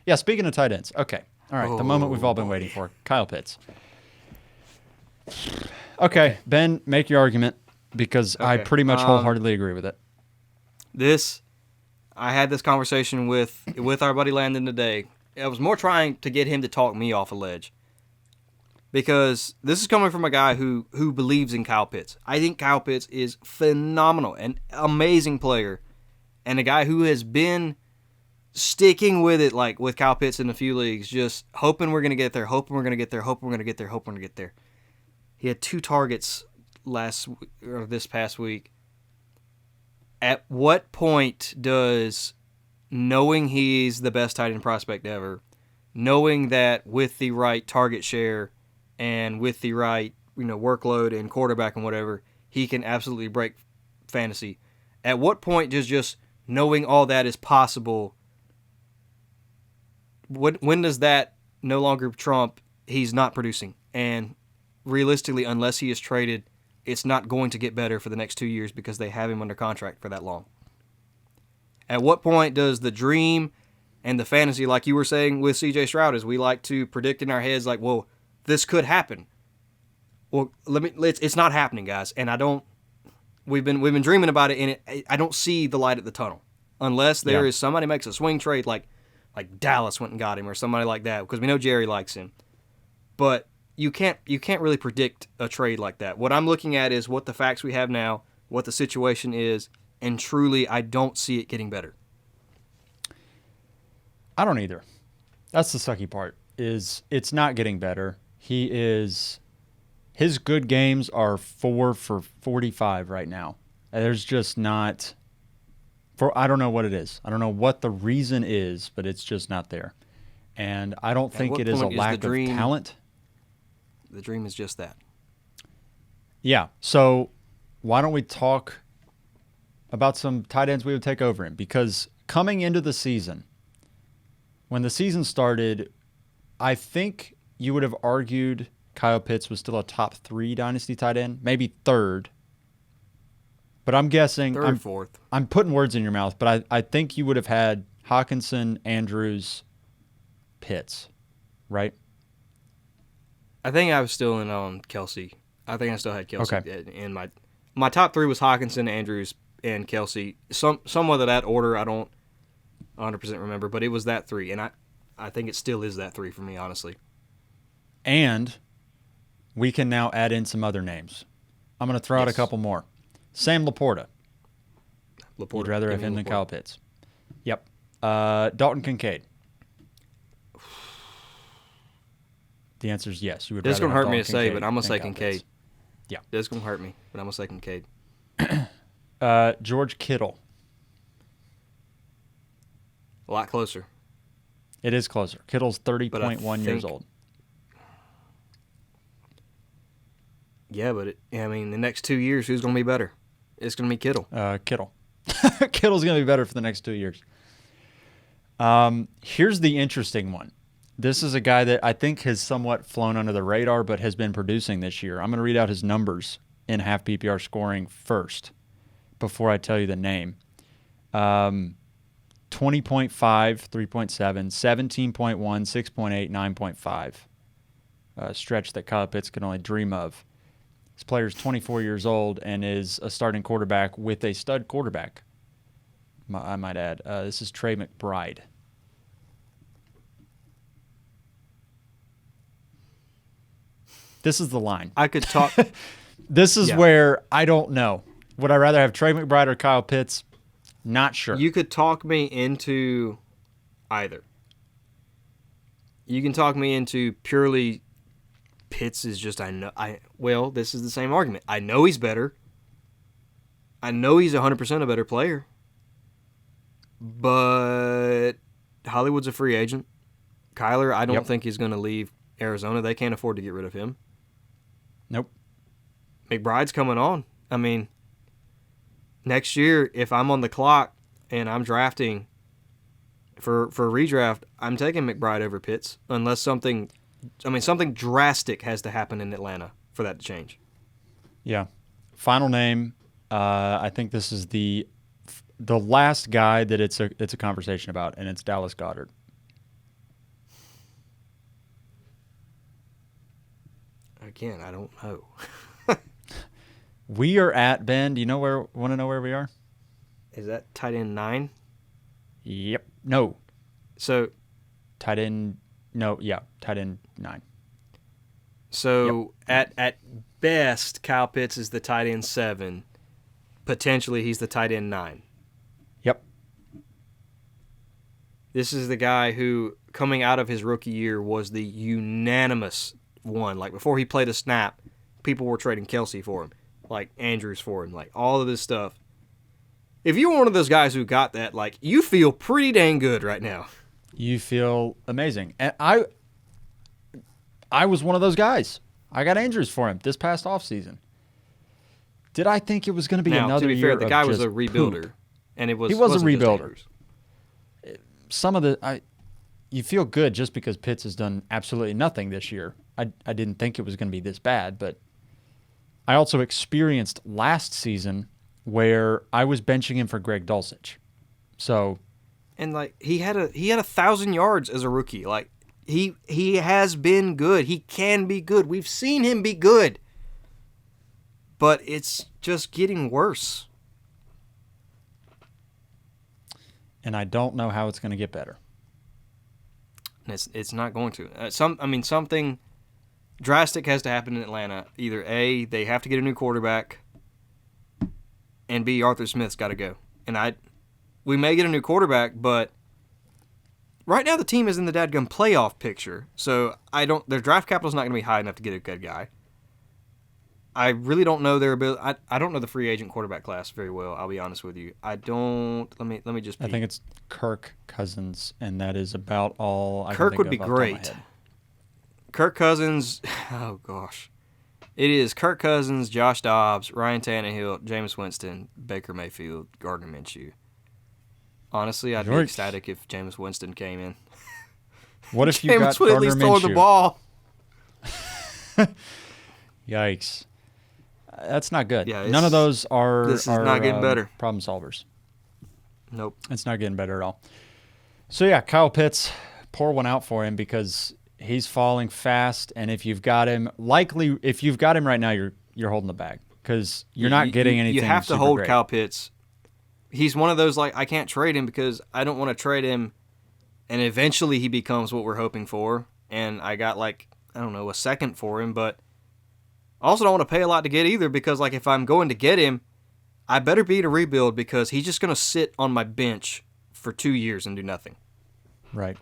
Yeah, speaking of tight ends. Okay. All right, the moment we've all been waiting for. Kyle Pitts. Okay, Ben, make your argument because I Okay. pretty much wholeheartedly agree with it. I had this conversation with our buddy Landon today. I was more trying to get him to talk me off a ledge. Because this is coming from a guy who believes in Kyle Pitts. I think Kyle Pitts is phenomenal, an amazing player, and a guy who has been sticking with it, like with Kyle Pitts in a few leagues, just hoping we're going to get there, hoping we're going to get there, hoping we're going to get there, hoping we're going to get there. He had 2 targets this past week. At what point does knowing he's the best tight end prospect ever, knowing that with the right target share and with the right workload and quarterback and whatever, he can absolutely break fantasy? At what point does just knowing all that is possible, when does that no longer trump he's not producing? And realistically, unless he is traded, it's not going to get better for the next 2 years because they have him under contract for that long. At what point does the dream and the fantasy, like you were saying with C.J. Stroud, is we like to predict in our heads like, well, this could happen. Well, it's not happening, guys. And we've been dreaming about it, and I don't see the light at the tunnel unless there is somebody makes a swing trade like Dallas went and got him or somebody like that, because we know Jerry likes him. But you can't really predict a trade like that. What I'm looking at is what the facts we have now, what the situation is, and truly I don't see it getting better. I don't either. That's the sucky part, is it's not getting better. His good games are 4 for 45 right now. There's just not I don't know what it is. I don't know what the reason is, but it's just not there. And I don't think it is a lack of talent. The dream is just that. Yeah. So why don't we talk about some tight ends we would take over him? Because coming into the season, when the season started, I think you would have argued Kyle Pitts was still a top 3 dynasty tight end, maybe 3rd. But I'm guessing 3rd, 4th. I'm putting words in your mouth, but I think you would have had Hawkinson, Andrews, Pitts, right? I think I was still in on Kelsey. I think I still had Kelsey. Okay. In my top 3 was Hawkinson, Andrews, and Kelsey. Somewhat of that order I don't 100% remember, but it was that 3, and I think it still is that 3 for me, honestly. And we can now add in some other names. I'm going to throw out a couple more. Sam Laporta. You'd rather have him than Kyle Pitts. Yep. Dalton Kincaid. The answer is yes. You would. This is going to hurt me to say, but I'm going to say Kincaid. Yeah. This is going to hurt me, but I'm going to say Kincaid. George Kittle. A lot closer. It is closer. Kittle's 30.1 years old. Yeah, but the next 2 years, who's going to be better? It's going to be Kittle. Kittle. Kittle's going to be better for the next 2 years. Here's the interesting one. This is a guy that I think has somewhat flown under the radar, but has been producing this year. I'm going to read out his numbers in half PPR scoring first before I tell you the name. 20.5, 3.7, 17.1, 6.8, 9.5. A stretch that Kyle Pitts could only dream of. This player is 24 years old and is a starting quarterback with a stud quarterback, I might add. This is Trey McBride. This is the line. I could talk. This is where I don't know. Would I rather have Trey McBride or Kyle Pitts? Not sure. You could talk me into either. You can talk me into purely Pitts is just well, this is the same argument. I know he's better. I know he's 100% a better player. But Hollywood's a free agent. Kyler, I don't think he's going to leave Arizona. They can't afford to get rid of him. Nope. McBride's coming on. I mean, next year, if I'm on the clock and I'm drafting for redraft, I'm taking McBride over Pitts unless something drastic has to happen in Atlanta for that to change. Yeah. Final name. I think this is the last guy that it's a conversation about, and it's Dallas Goedert. Again, I don't know. We are at, Ben, do you want to know where we are? Is that tight end 9? Yep. No. So Tight end, no, yeah, tight end 9. So at best, Kyle Pitts is the tight end 7. Potentially, he's the tight end 9. Yep. This is the guy who, coming out of his rookie year, was the unanimous one. Like, before he played a snap, people were trading Kelsey for him, like Andrews for him, like all of this stuff. If you were one of those guys who got that, like, you feel pretty dang good right now. You feel amazing. And I was one of those guys. I got Andrews for him this past offseason. Did I think it was going to be another year? To be fair, the guy was a rebuilder, poop? And it was he was a rebuilder. Just you feel good just because Pitts has done absolutely nothing this year. I didn't think it was going to be this bad, but I also experienced last season where I was benching him for Greg Dulcich. So, and like he had 1,000 yards as a rookie. Like he has been good. He can be good. We've seen him be good. But it's just getting worse. And I don't know how it's going to get better. And it's not going to. Something drastic has to happen in Atlanta. Either A, they have to get a new quarterback, and B, Arthur Smith's got to go. And we may get a new quarterback, but right now the team is in the dadgum playoff picture. So their draft capital is not going to be high enough to get a good guy. I really don't know their ability. I don't know the free agent quarterback class very well. I'll be honest with you. I don't. Let me just. I think it's Kirk Cousins, and that is about all. Kirk would be great. Kirk Cousins. Oh gosh, it is Kirk Cousins, Josh Dobbs, Ryan Tannehill, Jameis Winston, Baker Mayfield, Gardner Minshew. Honestly, I'd be ecstatic if Jameis Winston came in. What if you got Jameis would at least throw the ball? Yikes. That's not good. Yeah, none of those are. This is not getting better. Problem solvers. Nope. It's not getting better at all. So yeah, Kyle Pitts, pour one out for him because he's falling fast, and if you've got him right now, you're holding the bag because you're not getting anything. You have to hold great. Kyle Pitts. He's one of those, like, I can't trade him because I don't want to trade him, and eventually he becomes what we're hoping for. And I got, like, I don't know, a second for him, but I also don't want to pay a lot to get either because, like, if I'm going to get him, I better be to rebuild because he's just going to sit on my bench for 2 years and do nothing. Right.